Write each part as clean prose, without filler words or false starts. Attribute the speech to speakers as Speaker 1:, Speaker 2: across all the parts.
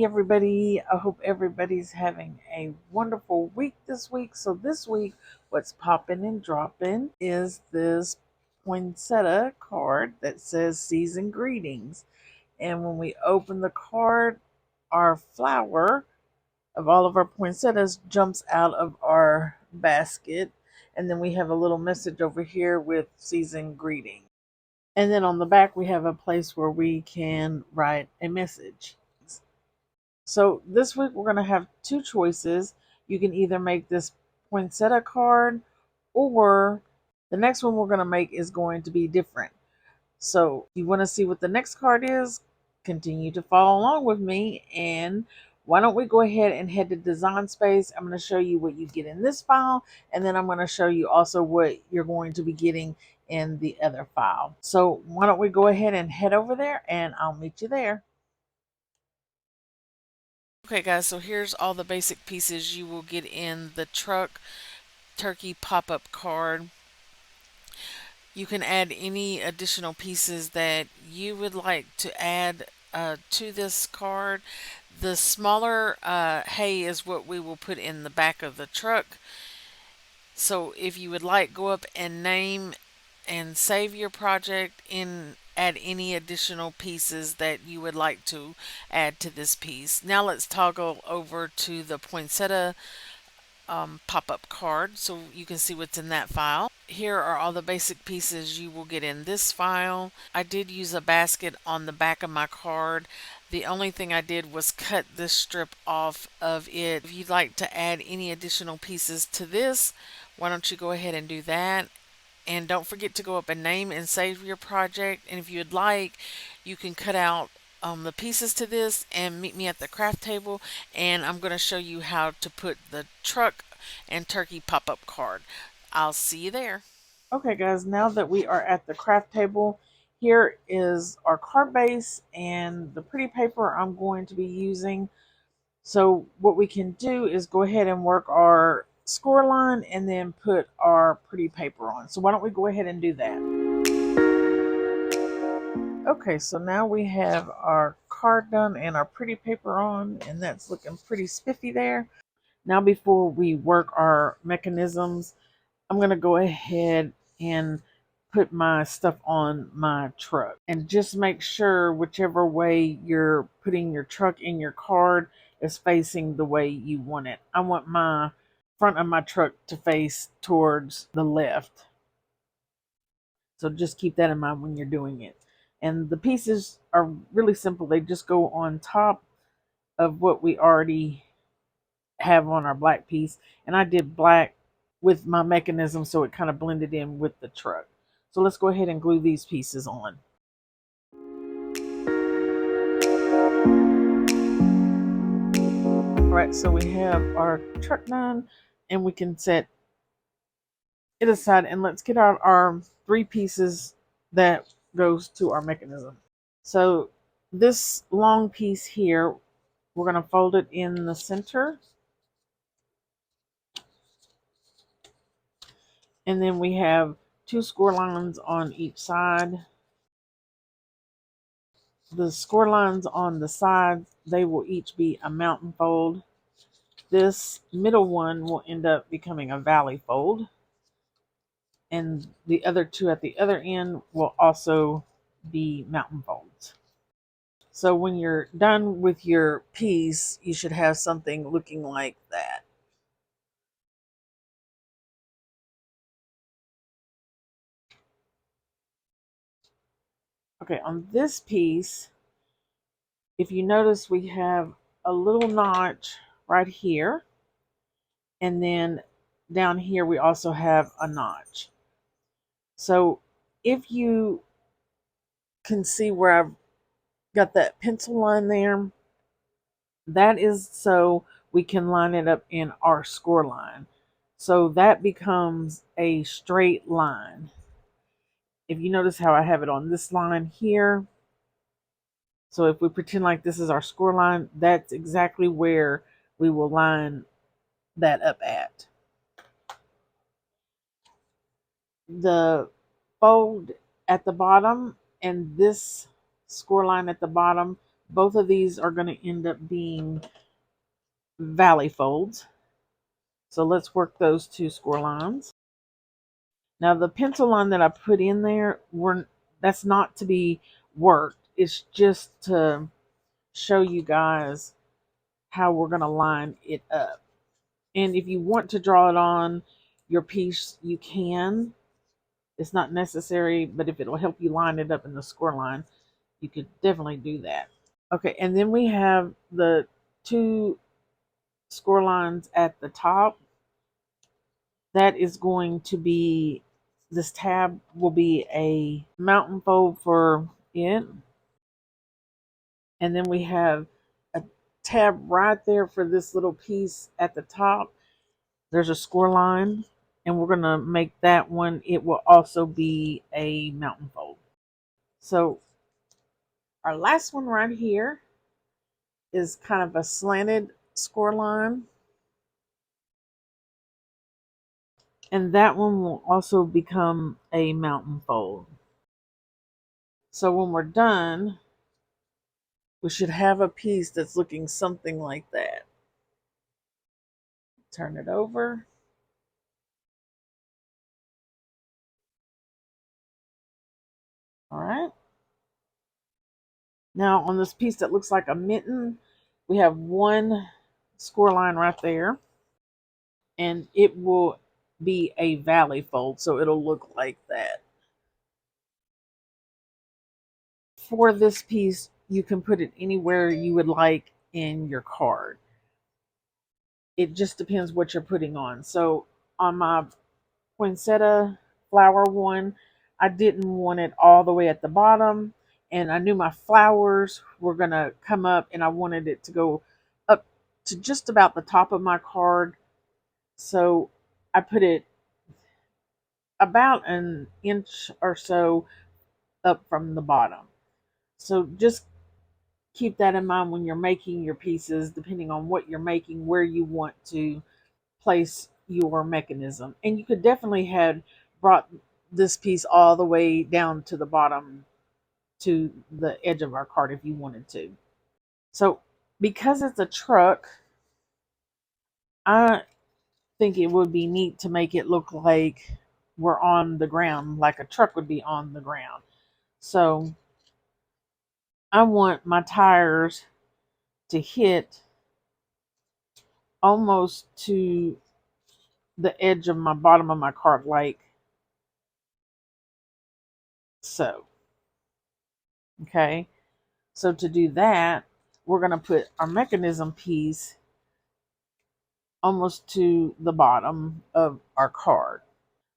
Speaker 1: Hey everybody, I hope everybody's having a wonderful week this week. So this week, what's popping and dropping is this poinsettia card that says season greetings. And when we open the card, our flower of all of our poinsettias jumps out of our basket. And then we have a little message over here with season greeting. And then on the back, we have a place where we can write a message. So this week we're going to have two choices. You can either make this poinsettia card, or the next one we're going to make is going to be different. So if you want to see what the next card is, continue to follow along with me. And why don't we go ahead and head to Design Space. I'm going to show you what you get in this file, and then I'm going to show you also what you're going to be getting in the other file. So why don't we go ahead and head over there, and I'll meet you there. Okay guys, so here's all the basic pieces you will get in the truck turkey pop-up card. You can add any additional pieces that you would like to add to this card. The smaller hay is what we will put in the back of the truck. So if you would like, go up and name and save your project and add any additional pieces that you would like to add to this piece. Now let's toggle over to the poinsettia pop-up card so you can see what's in that file. Here are all the basic pieces you will get in this file. I did use a basket on the back of my card. The only thing I did was cut this strip off of it. If you'd like to add any additional pieces to this, why don't you go ahead and do that? And don't forget to go up and name and save your project. And if you'd like, you can cut out the pieces to this and meet me at the craft table, and I'm going to show you how to put the truck and turkey pop-up card. I'll see you there. Okay guys, now that we are at the craft table, here is our card base and the pretty paper I'm going to be using. So what we can do is go ahead and work our score line and then put our pretty paper on. So why don't we go ahead and do that? Okay, so now we have our card done and our pretty paper on, and that's looking pretty spiffy there. Now before we work our mechanisms, I'm going to go ahead and put my stuff on my truck. And just make sure whichever way you're putting your truck in your card is facing the way you want it. I want my front of my truck to face towards the left. So just keep that in mind when you're doing it. And the pieces are really simple. They just go on top of what we already have on our black piece. And I did black with my mechanism so it kind of blended in with the truck. So let's go ahead and glue these pieces on. Alright, so we have our truck done, and we can set it aside, and let's get out our three pieces that goes to our mechanism. So this long piece here, we're going to fold it in the center. And then we have two score lines on each side. The score lines on the sides, they will each be a mountain fold. This middle one will end up becoming a valley fold. And the other two at the other end will also be mountain folds. So when you're done with your piece, you should have something looking like that. Okay, on this piece, if you notice, we have a little notch right here. And then down here, we also have a notch. So if you can see where I've got that pencil line there, that is so we can line it up in our score line. So that becomes a straight line. If you notice how I have it on this line here, so if we pretend like this is our score line, that's exactly where we will line that up at. The fold at the bottom and this score line at the bottom, Both of these are going to end up being valley folds. So let's work those two score lines. Now the pencil line that I put in there, that's not to be worked. It's just to show you guys how we're going to line it up. And if you want to draw it on your piece, you can. It's not necessary, but if it'll help you line it up in the score line, you could definitely do that. Okay, and then we have the two score lines at the top. That is going to be, this tab will be a mountain fold for it. And then we have a tab right there for this little piece at the top. There's a score line, and we're going to make that one, it will also be a mountain fold. So our last one right here is kind of a slanted score line. And that one will also become a mountain fold. So when we're done, we should have a piece that's looking something like that. Turn it over. All right. Now on this piece that looks like a mitten, we have one score line right there, and it will be a valley fold, so it'll look like that. For this piece, you can put it anywhere you would like in your card. It just depends what you're putting on. So on my poinsettia flower one, I didn't want it all the way at the bottom, and I knew my flowers were going to come up, and I wanted it to go up to just about the top of my card. So I put it about an inch or so up from the bottom. So just keep that in mind when you're making your pieces, depending on what you're making, where you want to place your mechanism. And you could definitely have brought this piece all the way down to the bottom to the edge of our card if you wanted to. So because it's a truck, I think it would be neat to make it look like we're on the ground, like a truck would be on the ground. So I want my tires to hit almost to the edge of my bottom of my card, like so. Okay, so to do that, we're going to put our mechanism piece almost to the bottom of our card.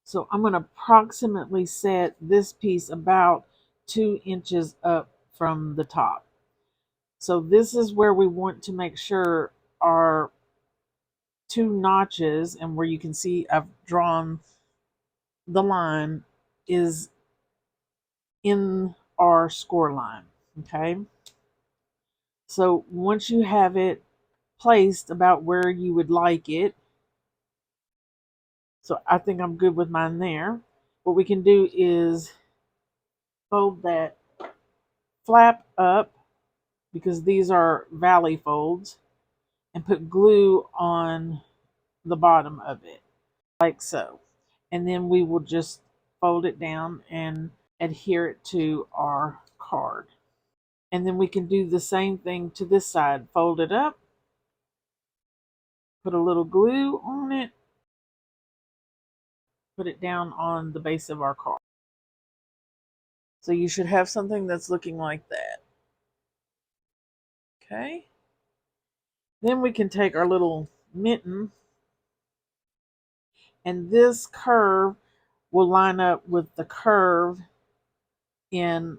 Speaker 1: So I'm going to approximately set this piece about 2 inches up from the top. So this is where we want to make sure our two notches, and where you can see I've drawn the line, is in our score line. Okay, so once you have it placed about where you would like it, so I think I'm good with mine there. What we can do is fold that flap up, because these are valley folds, and put glue on the bottom of it like so. And then we will just fold it down and adhere it to our card. And then we can do the same thing to this side. Fold it up, put a little glue on it, put it down on the base of our card. So you should have something that's looking like that. Okay. Then we can take our little mitten, and this curve will line up with the curve in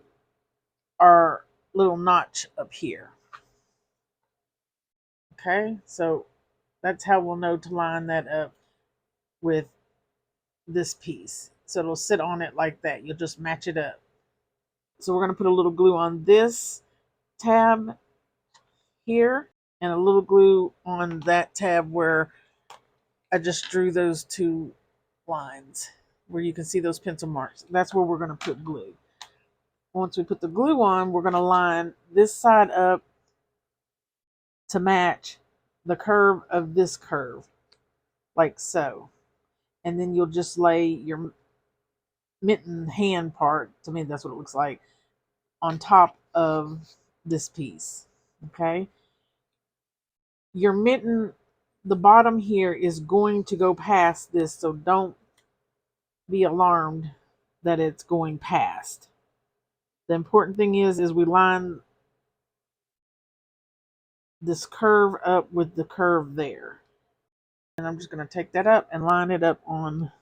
Speaker 1: our little notch up here. Okay, so that's how we'll know to line that up with this piece. So it'll sit on it like that. You'll just match it up. So we're going to put a little glue on this tab here, and a little glue on that tab where I just drew those two lines, where you can see those pencil marks. That's where we're going to put glue. Once we put the glue on, we're going to line this side up to match the curve of this curve, like so. And then you'll just lay your mitten hand part, to me that's what it looks like, on top of this piece. Okay? Your mitten, the bottom here is going to go past this, so don't be alarmed that it's going past. The important thing is we line this curve up with the curve there. And I'm just going to take that up and line it up on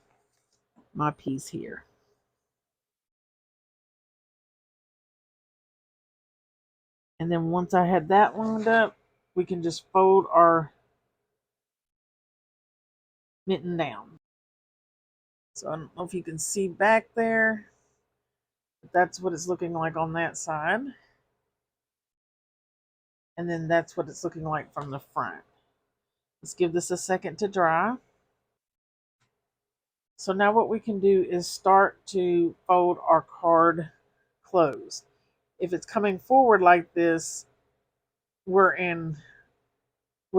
Speaker 1: my piece here. And then once I had that lined up, we can just fold our mitten down. So I don't know if you can see back there, but that's what it's looking like on that side. And then that's what it's looking like from the front. Let's give this a second to dry. So now what we can do is start to fold our card closed. If it's coming forward like this, we're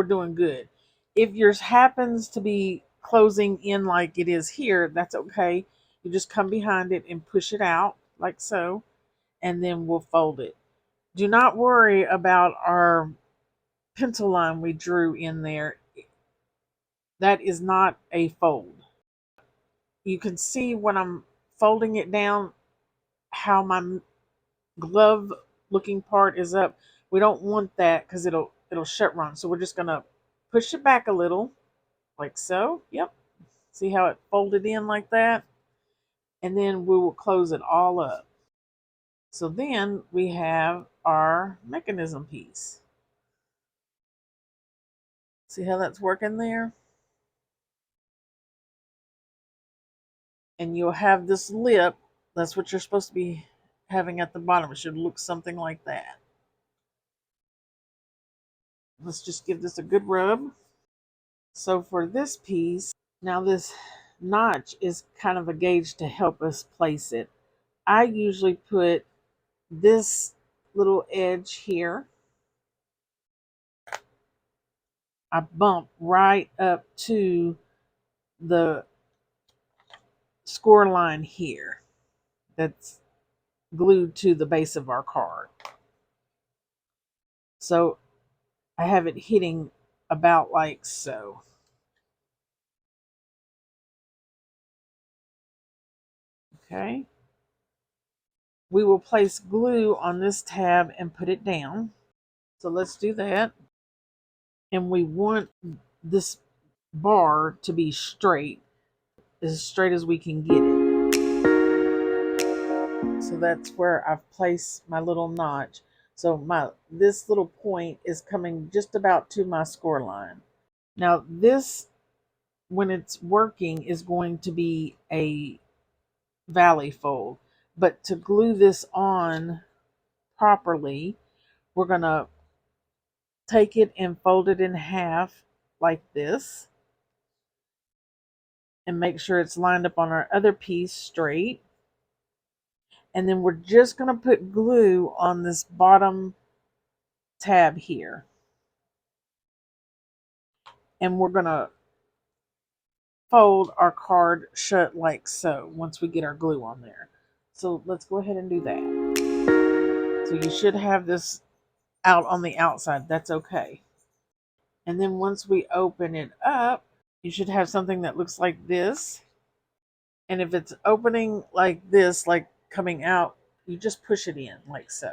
Speaker 1: doing good. If yours happens to be closing in like it is here, that's okay. You just come behind it and push it out like so, and then we'll fold it. Do not worry about our pencil line we drew in there. That is not a fold. You can see when I'm folding it down how my glove looking part is up. We don't want that because it'll shut run. So we're just gonna push it back a little, like so. Yep. See how it folded in like that? And then we will close it all up. So then we have our mechanism piece. See how that's working there? And you'll have this lip. That's what you're supposed to be having at the bottom. It should look something like that. Let's just give this a good rub. So for this piece, now this notch is kind of a gauge to help us place it. I usually put this little edge here. I bump right up to the score line here that's glued to the base of our card. So I have it hitting about like so. Okay. We will place glue on this tab and put it down. So let's do that. And we want this bar to be straight as we can get it. So that's where I've placed my little notch. So this little point is coming just about to my score line. Now this, when it's working, is going to be a valley fold. But to glue this on properly, we're going to take it and fold it in half like this. And make sure it's lined up on our other piece straight. And then we're just going to put glue on this bottom tab here. And we're going to fold our card shut like so once we get our glue on there. So let's go ahead and do that. So you should have this out on the outside. That's okay. And then once we open it up, you should have something that looks like this. And if it's opening like this, like coming out, you just push it in like so.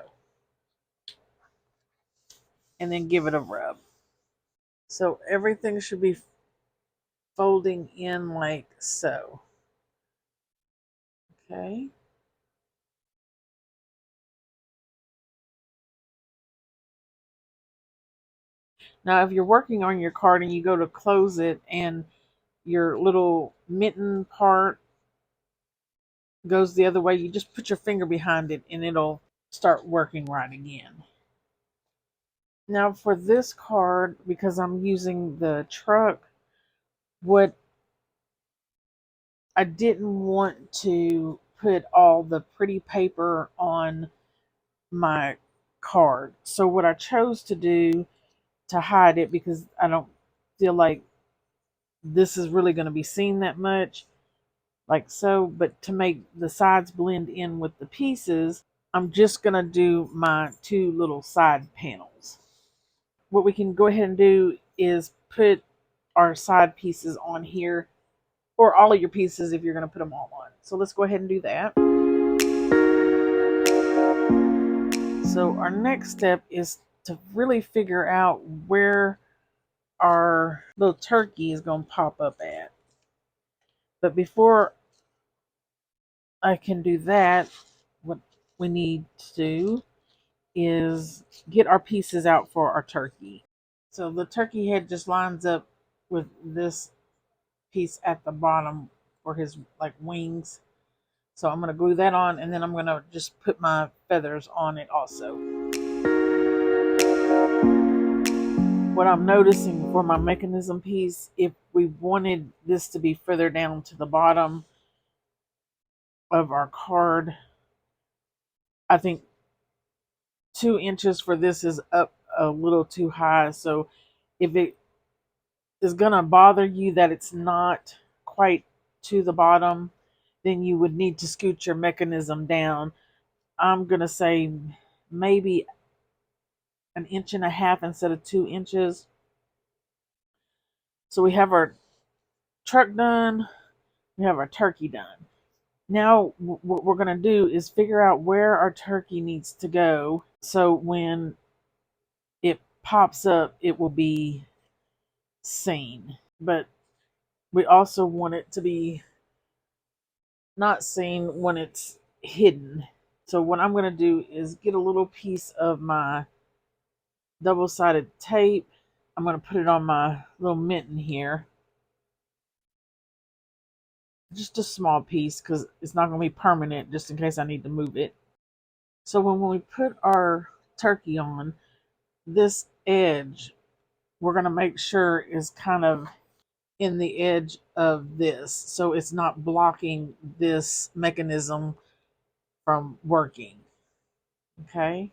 Speaker 1: And then give it a rub. So everything should be folding in like so. Okay. Now, if you're working on your card and you go to close it and your little mitten part goes the other way, you just put your finger behind it and it'll start working right again. Now for this card, because I'm using the truck, what I didn't want to put all the pretty paper on my card. So what I chose to do to hide it, because I don't feel like this is really going to be seen that much, like so, but to make the sides blend in with the pieces, I'm just going to do my two little side panels. What we can go ahead and do is put our side pieces on here, or all of your pieces if you're going to put them all on. So let's go ahead and do that. So our next step is to really figure out where our little turkey is going to pop up at. But before I can do that, what we need to do is get our pieces out for our turkey. So the turkey head just lines up with this piece at the bottom for his like wings. So I'm going to glue that on, and then I'm going to just put my feathers on it also. What I'm noticing for my mechanism piece, if we wanted this to be further down to the bottom of our card, I think 2 inches for this is up a little too high. So if it is going to bother you that it's not quite to the bottom, then you would need to scoot your mechanism down. I'm going to say maybe 1.5 inches instead of 2 inches. So we have our truck done. We have our turkey done. Now what we're going to do is figure out where our turkey needs to go, so when it pops up, it will be seen. But we also want it to be not seen when it's hidden. So what I'm going to do is get a little piece of my double-sided tape. I'm going to put it on my little mitten here. Just a small piece, because it's not going to be permanent, just in case I need to move it. So when we put our turkey on, this edge, we're going to make sure is kind of in the edge of this, so it's not blocking this mechanism from working. Okay,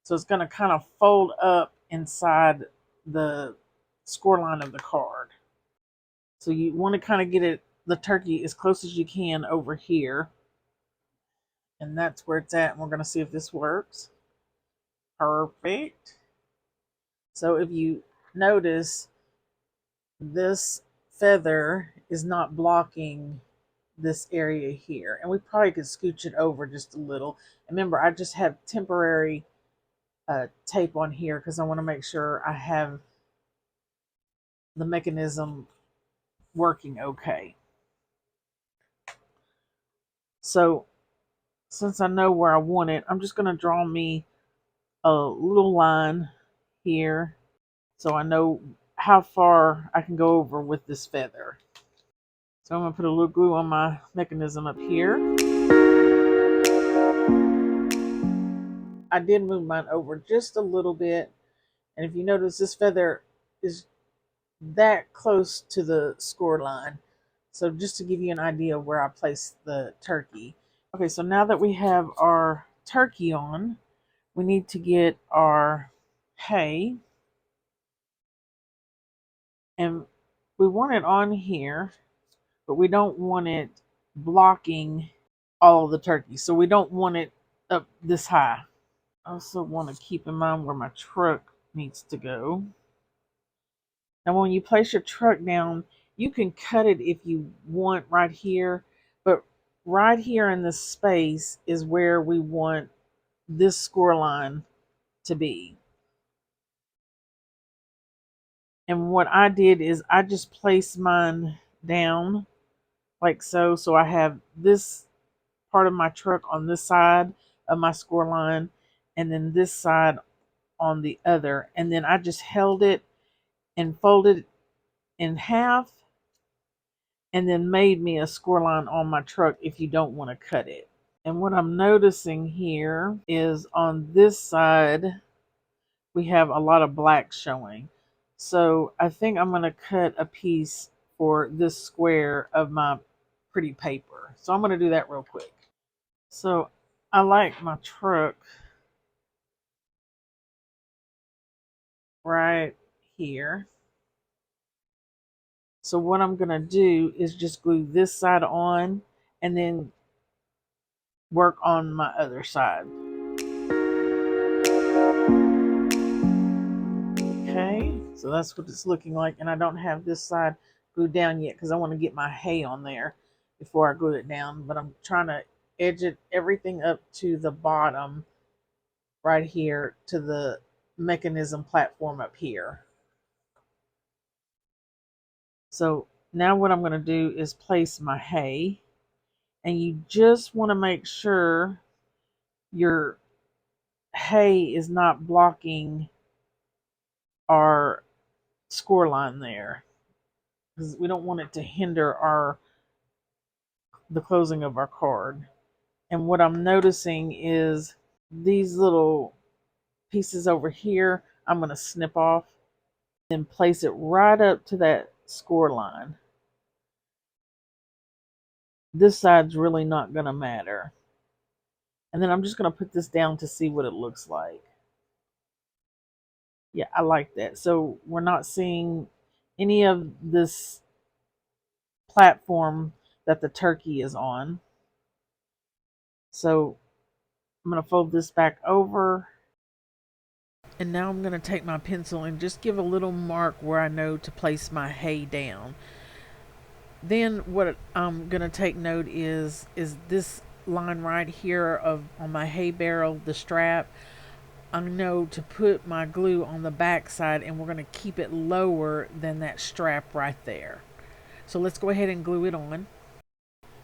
Speaker 1: so it's going to kind of fold up inside the score line of the card. So you want to kind of get it, the turkey, as close as you can over here, and that's where it's at. And we're going to see if this works. Perfect. So if you notice, this feather is not blocking this area here, and we probably could scooch it over just a little. Remember, I just have temporary tape on here because I want to make sure I have the mechanism working okay. So since I know where I want it, I'm just going to draw me a little line here so I know how far I can go over with this feather. So I'm going to put a little glue on my mechanism up here. I did move mine over just a little bit, and if you notice, this feather is that close to the score line. So just to give you an idea of where I placed the turkey. Okay, so now that we have our turkey on, we need to get our hay, and we want it on here, but we don't want it blocking all of the turkey. So we don't want it up this high. I also want to keep in mind where my truck needs to go. Now, when you place your truck down, you can cut it if you want right here, but right here in this space is where we want this score line to be. And what I did is I just placed mine down like so. So I have this part of my truck on this side of my score line, and then this side on the other. And then I just held it and folded it in half, and then made me a score line on my truck if you don't want to cut it. And what I'm noticing here is on this side, we have a lot of black showing. So I think I'm going to cut a piece for this square of my pretty paper. So I'm going to do that real quick. So I like my truck right here. So what I'm going to do is just glue this side on and then work on my other side. Okay, so that's what it's looking like. And I don't have this side glued down yet because I want to get my hay on there before I glue it down. But I'm trying to edge it everything up to the bottom right here to the mechanism platform up here. So now what I'm going to do is place my hay. And you just want to make sure your hay is not blocking our score line there, because we don't want it to hinder the closing of our card. And what I'm noticing is these little pieces over here, I'm going to snip off and place it right up to that score line. This side's really not going to matter. And then I'm just going to put this down to see what it looks like. Yeah, I like that. So we're not seeing any of this platform that the turkey is on. So I'm going to fold this back over. And now I'm going to take my pencil and just give a little mark where I know to place my hay down. Then what I'm going to take note is this line right here of on my hay barrel, the strap. I know to put my glue on the back side, and we're going to keep it lower than that strap right there. So let's go ahead and glue it on.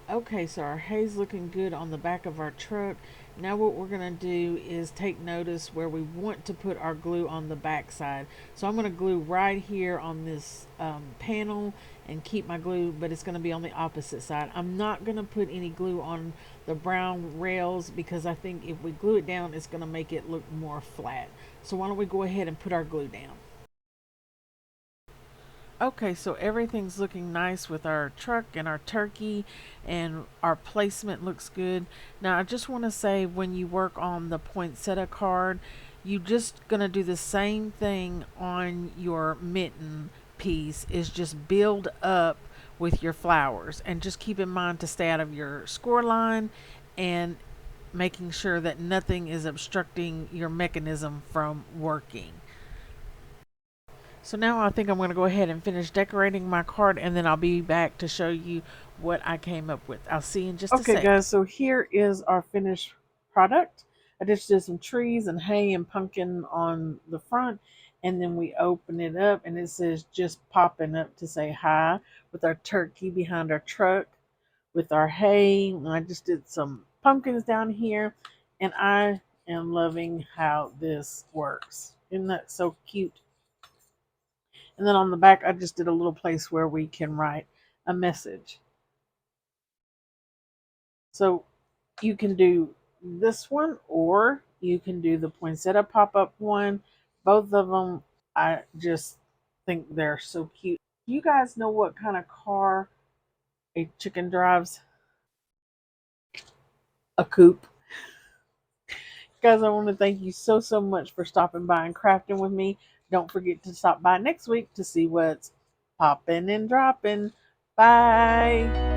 Speaker 1: Okay, so our hay's looking good on the back of our truck. Now what we're going to do is take notice where we want to put our glue on the back side. So I'm going to glue right here on this panel and keep my glue, but it's going to be on the opposite side. I'm not going to put any glue on the brown rails because I think if we glue it down, it's going to make it look more flat. So why don't we go ahead and put our glue down. Okay, so everything's looking nice with our truck and our turkey, and our placement looks good. Now, I just want to say when you work on the poinsettia card, you just going to do the same thing on your mitten piece, is just build up with your flowers, and just keep in mind to stay out of your score line and making sure that nothing is obstructing your mechanism from working. So now I think I'm going to go ahead and finish decorating my card, and then I'll be back to show you what I came up with. I'll see you in just a sec. Okay, guys, so here is our finished product. I just did some trees and hay and pumpkin on the front, and then we open it up, and it says just popping up to say hi with our turkey behind our truck, with our hay. And I just did some pumpkins down here, and I am loving how this works. Isn't that so cute? And then on the back, I just did a little place where we can write a message. So you can do this one, or you can do the poinsettia pop-up one. Both of them, I just think they're so cute. Do you guys know what kind of car a chicken drives? A coupe. Guys, I want to thank you so much for stopping by and crafting with me. Don't forget to stop by next week to see what's popping and dropping. Bye.